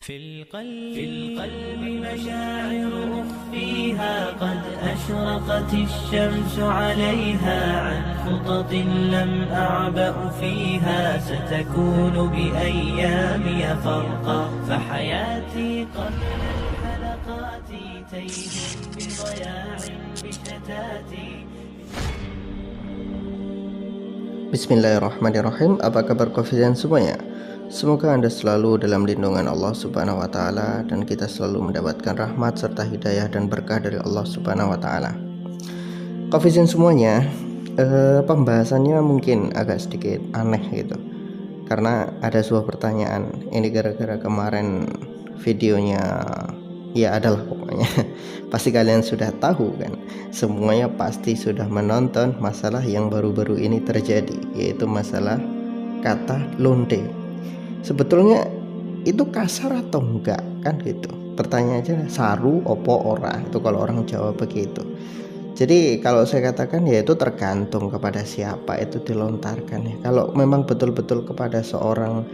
في القلب مشاعر أخفيها قد أشرقت الشمس عليها عن خطط لم أعبأ فيها ستكون بأيامي فرقا فحياتي قبل الحلقات تيه بضياع بشتاتي. Bismillahirrahmanirrahim. Apa kabar kalian semuanya? Semoga Anda selalu dalam lindungan Allah Subhanahu wa taala dan kita selalu mendapatkan rahmat serta hidayah dan berkah dari Allah Subhanahu wa taala. Kalian semuanya, pembahasannya mungkin agak sedikit aneh gitu. Karena ada sebuah pertanyaan. Ini gara-gara kemarin videonya adalah pokoknya pasti kalian sudah tahu kan, semuanya pasti sudah menonton masalah yang baru-baru ini terjadi, yaitu masalah kata lonte. Sebetulnya itu kasar atau enggak kan gitu, pertanyaannya saru opo ora, itu kalau orang Jawa begitu. Jadi kalau saya katakan ya itu tergantung kepada siapa itu dilontarkan ya. Kalau memang betul-betul kepada seorang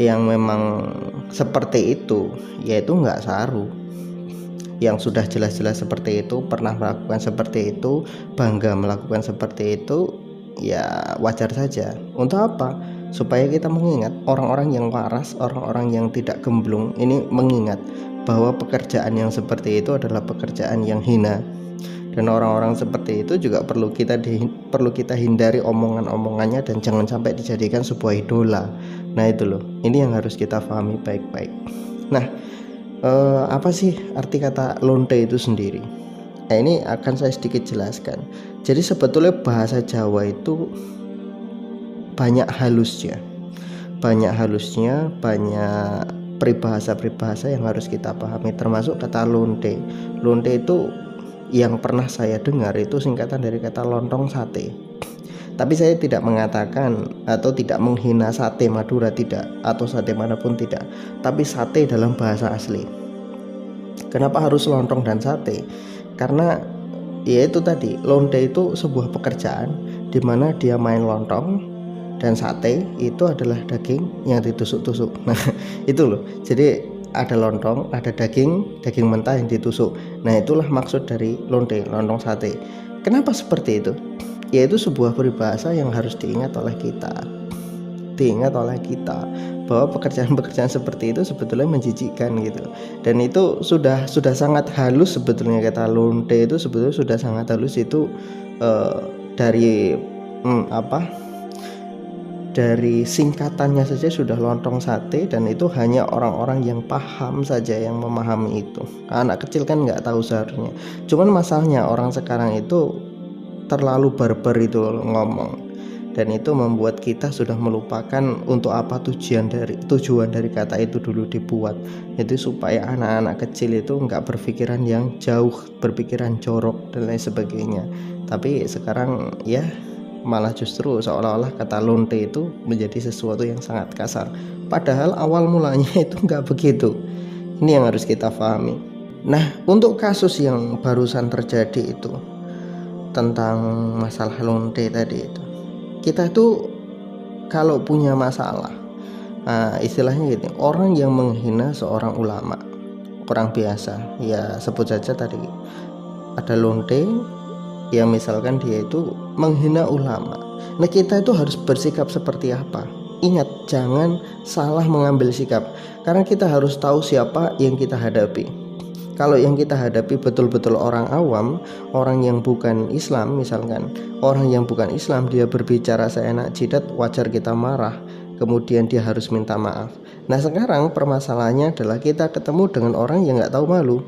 yang memang seperti itu, ya itu enggak saru. Yang sudah jelas-jelas seperti itu, pernah melakukan seperti itu, bangga melakukan seperti itu, ya wajar saja. Untuk apa? Supaya kita mengingat orang-orang yang waras, orang-orang yang tidak gemblung ini mengingat bahwa pekerjaan yang seperti itu adalah pekerjaan yang hina. Dan orang-orang seperti itu juga perlu kita hindari omongan-omongannya dan jangan sampai dijadikan sebuah idola. Nah itu loh, ini yang harus kita pahami baik-baik. Nah, apa sih arti kata lonte itu sendiri? Nah, ini akan saya sedikit jelaskan. Jadi sebetulnya bahasa Jawa itu banyak halusnya, banyak peribahasa-peribahasa yang harus kita pahami, termasuk kata lonte. Lonte itu yang pernah saya dengar itu singkatan dari kata lontong sate. Tapi saya tidak mengatakan atau tidak menghina sate Madura, tidak, atau sate manapun tidak, tapi sate dalam bahasa asli. Kenapa harus lontong dan sate? Karena ya itu tadi, lonte itu sebuah pekerjaan di mana dia main lontong dan sate itu adalah daging yang ditusuk-tusuk. Nah itu loh, jadi ada lontong, ada daging mentah yang ditusuk. Nah itulah maksud dari lonte, lontong sate. Kenapa seperti itu? Yaitu sebuah peribahasa yang harus diingat oleh kita bahwa pekerjaan-pekerjaan seperti itu sebetulnya menjijikkan gitu. Dan itu sudah sangat halus sebetulnya, kata lonte itu sebetulnya sudah sangat halus. Itu dari dari singkatannya saja sudah lontong sate, dan itu hanya orang-orang yang paham saja yang memahami itu. Anak kecil kan nggak tahu seharusnya. Cuman masalahnya orang sekarang itu terlalu barbar itu ngomong, dan itu membuat kita sudah melupakan untuk apa tujuan dari kata itu dulu dibuat. Itu supaya anak-anak kecil itu nggak berpikiran yang jauh, berpikiran jorok dan lain sebagainya. Tapi sekarang ya malah justru seolah-olah kata lonte itu menjadi sesuatu yang sangat kasar, padahal awal mulanya itu nggak begitu. Ini yang harus kita pahami. Nah, untuk kasus yang barusan terjadi itu tentang masalah lonte tadi itu, kita tuh kalau punya masalah, istilahnya gitu, orang yang menghina seorang ulama, orang biasa, ya sebut saja tadi ada lonte yang misalkan dia itu menghina ulama. Nah kita itu harus bersikap seperti apa? Ingat, jangan salah mengambil sikap, karena kita harus tahu siapa yang kita hadapi. Kalau yang kita hadapi betul-betul orang awam, orang yang bukan Islam, misalkan orang yang bukan Islam, dia berbicara seenak jidat, wajar kita marah, kemudian dia harus minta maaf. Nah sekarang permasalahannya adalah kita ketemu dengan orang yang nggak tahu malu,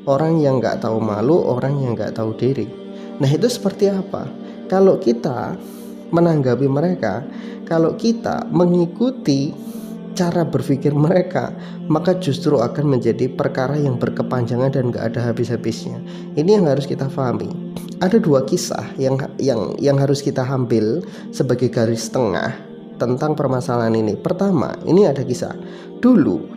orang yang nggak tahu malu, orang yang nggak tahu diri. Nah itu seperti apa? Kalau kita menanggapi mereka, kalau kita mengikuti cara berpikir mereka, maka justru akan menjadi perkara yang berkepanjangan dan gak ada habis-habisnya. Ini yang harus kita pahami. Ada dua kisah yang harus kita ambil sebagai garis tengah tentang permasalahan ini. Pertama, ini ada kisah dulu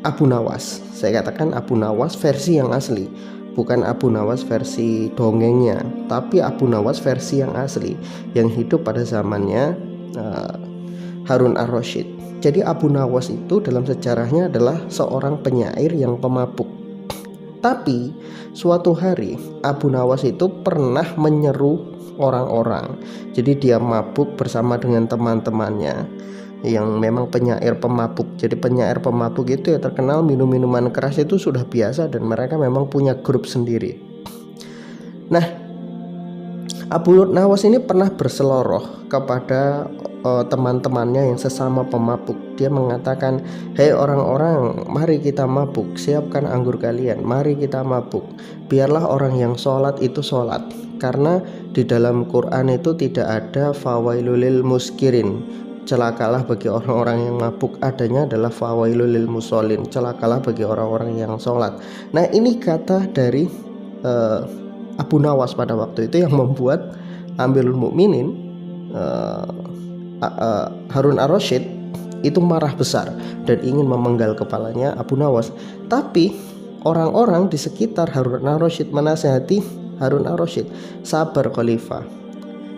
Abu Nawas. Saya katakan Abu Nawas versi yang asli, bukan Abu Nawas versi dongengnya, tapi Abu Nawas versi yang asli, yang hidup pada zamannya Harun ar-Rasyid. Jadi Abu Nawas itu dalam sejarahnya adalah seorang penyair yang pemabuk. Tapi suatu hari Abu Nawas itu pernah menyeru orang-orang. Jadi dia mabuk bersama dengan teman-temannya yang memang penyair pemabuk. Jadi penyair pemabuk itu ya terkenal minum minuman keras itu sudah biasa, dan mereka memang punya grup sendiri. Nah, Abu Nawas ini pernah berseloroh kepada teman-temannya yang sesama pemabuk. Dia mengatakan, "Hei orang-orang, mari kita mabuk, siapkan anggur kalian, mari kita mabuk. Biarlah orang yang sholat itu sholat, karena di dalam Quran itu tidak ada fawailul lil muskirin, celakalah bagi orang-orang yang mabuk. Adanya adalah fawailul lil musholin, celakalah bagi orang-orang yang sholat." Nah, ini kata dari Abu Nawas pada waktu itu yang membuat Amirul Mukminin Harun ar-Rasyid itu marah besar dan ingin memenggal kepalanya Abu Nawas. Tapi orang-orang di sekitar Harun ar-Rasyid menasihati Harun ar-Rasyid, sabar khalifah,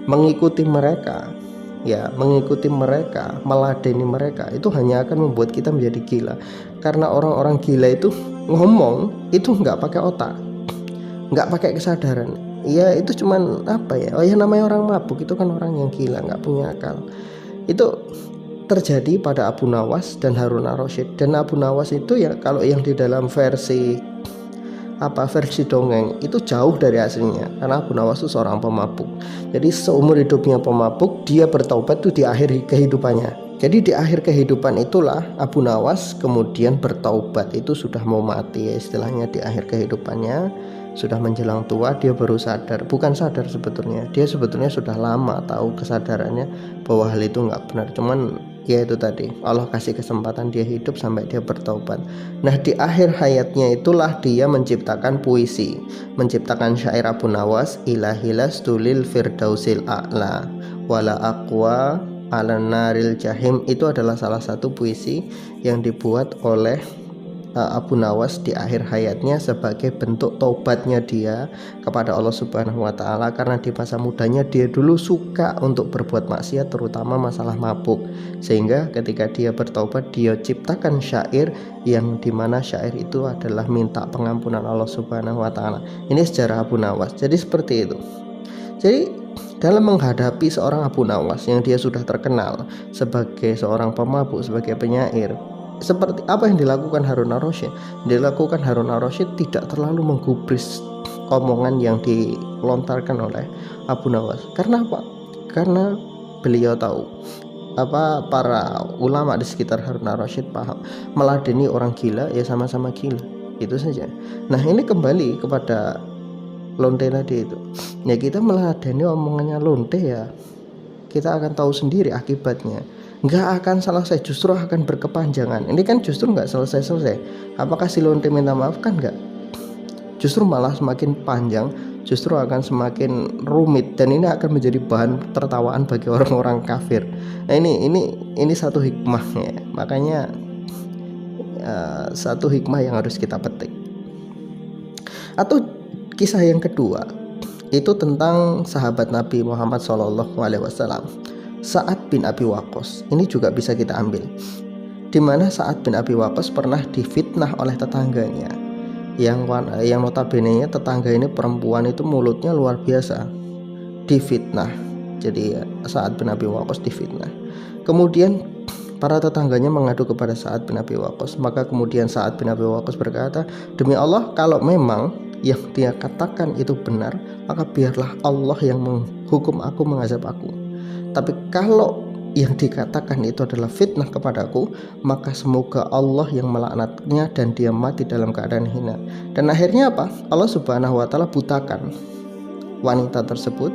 mengikuti mereka, meladeni mereka itu hanya akan membuat kita menjadi gila. Karena orang-orang gila itu ngomong itu nggak pakai otak, nggak pakai kesadaran. Ya itu cuman namanya orang mabuk itu kan orang yang gila, nggak punya akal. Itu terjadi pada Abu Nawas dan Harun ar-Rasyid. Dan Abu Nawas itu ya kalau yang di dalam versi dongeng itu jauh dari aslinya, karena Abu Nawas itu seorang pemabuk. Jadi seumur hidupnya pemabuk, dia bertaubat itu di akhir kehidupannya. Jadi di akhir kehidupan itulah Abu Nawas kemudian bertaubat. Itu sudah mau mati ya istilahnya, di akhir kehidupannya sudah menjelang tua dia baru sadar. Bukan sadar sebetulnya, dia sebetulnya sudah lama tahu kesadarannya bahwa hal itu nggak benar. Cuman ya itu tadi, Allah kasih kesempatan dia hidup sampai dia bertaubat. Nah di akhir hayatnya itulah dia menciptakan puisi, menciptakan syair Abu Nawas, ilahilas tulil firdausil a'la wala aqwa ala naril jahim. Itu adalah salah satu puisi yang dibuat oleh Abu Nawas di akhir hayatnya sebagai bentuk taubatnya dia kepada Allah Subhanahu wa taala, karena di masa mudanya dia dulu suka untuk berbuat maksiat, terutama masalah mabuk, sehingga ketika dia bertaubat dia ciptakan syair yang dimana syair itu adalah minta pengampunan Allah Subhanahu wa taala. Ini sejarah Abu Nawas. Jadi seperti itu. Jadi dalam menghadapi seorang Abu Nawas yang dia sudah terkenal sebagai seorang pemabuk, sebagai penyair, seperti apa yang dilakukan Harun ar-Rasyid? Dilakukan Harun ar-Rasyid tidak terlalu menggubris omongan yang dilontarkan oleh Abu Nawas. Karena apa? Karena beliau tahu para ulama di sekitar Harun ar-Rasyid paham, meladeni orang gila ya sama-sama gila. Itu saja. Nah ini kembali kepada lonte tadi itu. Ya kita meladeni omongannya lonte ya kita akan tahu sendiri akibatnya. Nggak akan selesai, justru akan berkepanjangan. Ini kan justru nggak selesai-selesai. Apakah si lonte minta maaf? Kan nggak. Justru malah semakin panjang, justru akan semakin rumit, dan ini akan menjadi bahan tertawaan bagi orang-orang kafir. Nah ini satu hikmahnya. Makanya satu hikmah yang harus kita petik. Atau kisah yang kedua itu tentang sahabat Nabi Muhammad SAW, Sa'ad bin Abi Waqqas. Ini juga bisa kita ambil, di mana Sa'ad bin Abi Waqqas pernah difitnah oleh tetangganya, yang notabene tetangga ini perempuan itu mulutnya luar biasa, difitnah. Jadi Sa'ad bin Abi Waqqas difitnah. Kemudian para tetangganya mengadu kepada Sa'ad bin Abi Waqqas. Maka kemudian Sa'ad bin Abi Waqqas berkata, demi Allah, kalau memang yang dia katakan itu benar, maka biarlah Allah yang menghukum aku, mengazab aku. Tapi kalau yang dikatakan itu adalah fitnah kepadaku, maka semoga Allah yang melaknatnya dan dia mati dalam keadaan hina. Dan akhirnya apa? Allah Subhanahu wa taala butakan wanita tersebut.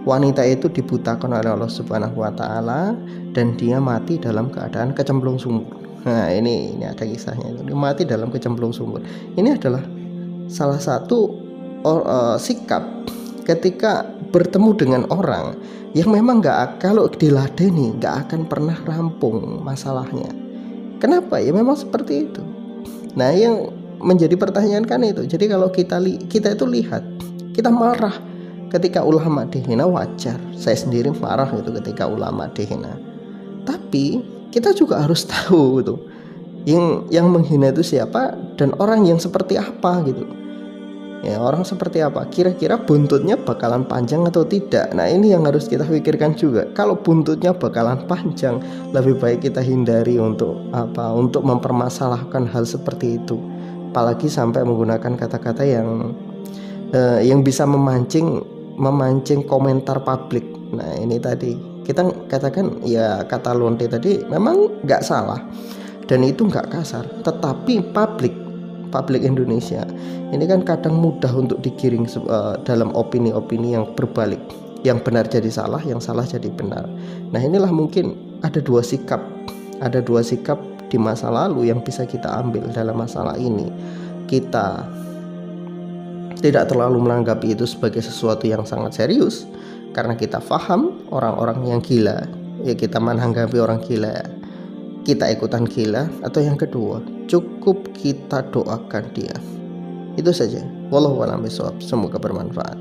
Wanita itu dibutakan oleh Allah Subhanahu wa taala dan dia mati dalam keadaan kecemplung sumur. Nah, ini ada kisahnya. Dia mati dalam kecemplung sumur. Ini adalah salah satu sikap ketika bertemu dengan orang yang memang kalau diladeni nggak akan pernah rampung masalahnya. Kenapa? Ya memang seperti itu. Nah yang menjadi pertanyaan kan itu. Jadi kalau kita itu lihat, kita marah ketika ulama dihina, wajar. Saya sendiri marah itu ketika ulama dihina. Tapi kita juga harus tahu gitu, yang menghina itu siapa dan orang yang seperti apa gitu. Ya, orang seperti apa, kira-kira buntutnya bakalan panjang atau tidak. Nah, ini yang harus kita pikirkan juga. Kalau buntutnya bakalan panjang, lebih baik kita hindari untuk apa? Untuk mempermasalahkan hal seperti itu. Apalagi sampai menggunakan kata-kata yang bisa memancing komentar publik. Nah, ini tadi kita katakan ya, kata lonte tadi memang nggak salah dan itu nggak kasar, tetapi publik Indonesia ini kan kadang mudah untuk digiring dalam opini-opini yang berbalik, yang benar jadi salah, yang salah jadi benar. Nah, inilah mungkin ada dua sikap di masa lalu yang bisa kita ambil dalam masalah ini. Kita tidak terlalu menanggapi itu sebagai sesuatu yang sangat serius karena kita paham orang-orang yang gila, ya kita menanggapi orang gila, kita ikutan gila. Atau yang kedua, cukup kita doakan dia. Itu saja. Wallahu a'lam bishawab. Semoga bermanfaat.